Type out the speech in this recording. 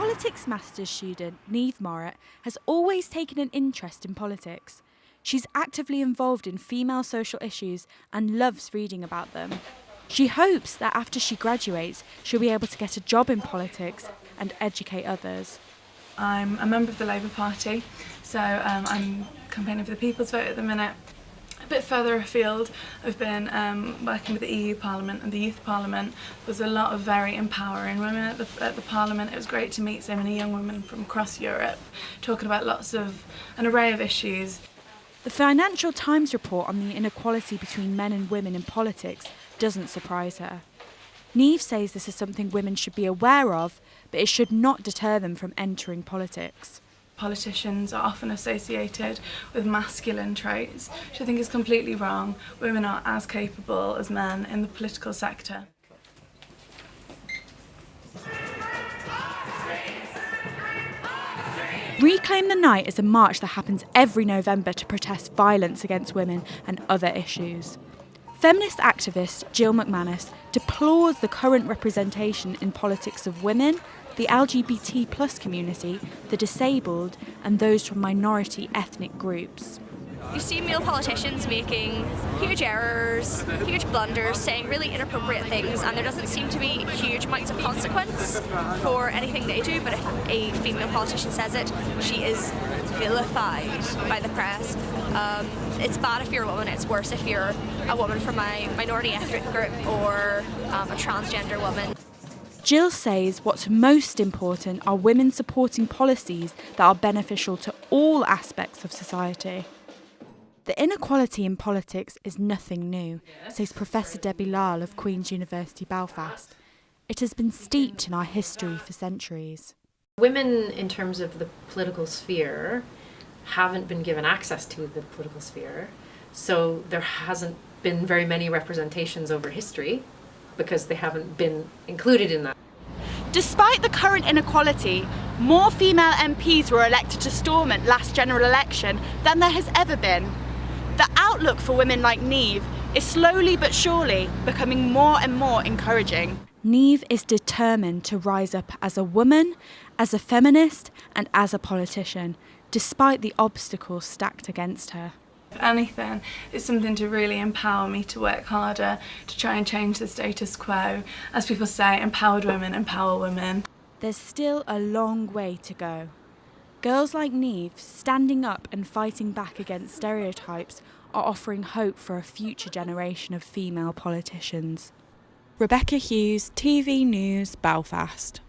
Politics Masters student Niamh Morritt has always taken an interest in politics. She's actively involved in female social issues and loves reading about them. She hopes that after she graduates, she'll be able to get a job in politics and educate others. I'm a member of the Labour Party, so I'm campaigning for the People's Vote at the minute. A bit further afield, I've been working with the EU Parliament and the Youth Parliament. There was a lot of very empowering women at the Parliament. It was great to meet so many young women from across Europe, talking about an array of issues. The Financial Times report on the inequality between men and women in politics doesn't surprise her. Niamh says this is something women should be aware of, but it should not deter them from entering politics. Politicians are often associated with masculine traits, which I think is completely wrong. Women are as capable as men in the political sector. Reclaim the Night is a march that happens every November to protest violence against women and other issues. Feminist activist Jill McManus deplores the current representation in politics of women, the LGBT+ community, the disabled, and those from minority ethnic groups. You see male politicians making huge errors, huge blunders, saying really inappropriate things, and there doesn't seem to be huge amounts of consequence for anything they do, but if a female politician says it, she is vilified by the press. It's bad if you're a woman, it's worse if you're a woman from a minority ethnic group or a transgender woman. Jill says what's most important are women supporting policies that are beneficial to all aspects of society. The inequality in politics is nothing new, says Professor Debbie Lyle of Queen's University Belfast. It has been steeped in our history for centuries. Women, in terms of the political sphere, haven't been given access to the political sphere, so there hasn't been very many representations over history because they haven't been included in that. Despite the current inequality, more female MPs were elected to Stormont last general election than there has ever been. The outlook for women like Niamh is slowly but surely becoming more and more encouraging. Niamh is determined to rise up as a woman, as a feminist, and as a politician, despite the obstacles stacked against her. If anything, it's something to really empower me to work harder, to try and change the status quo. As people say, empowered women empower women. There's still a long way to go. Girls like Niamh, standing up and fighting back against stereotypes, are offering hope for a future generation of female politicians. Rebecca Hughes, TV News, Belfast.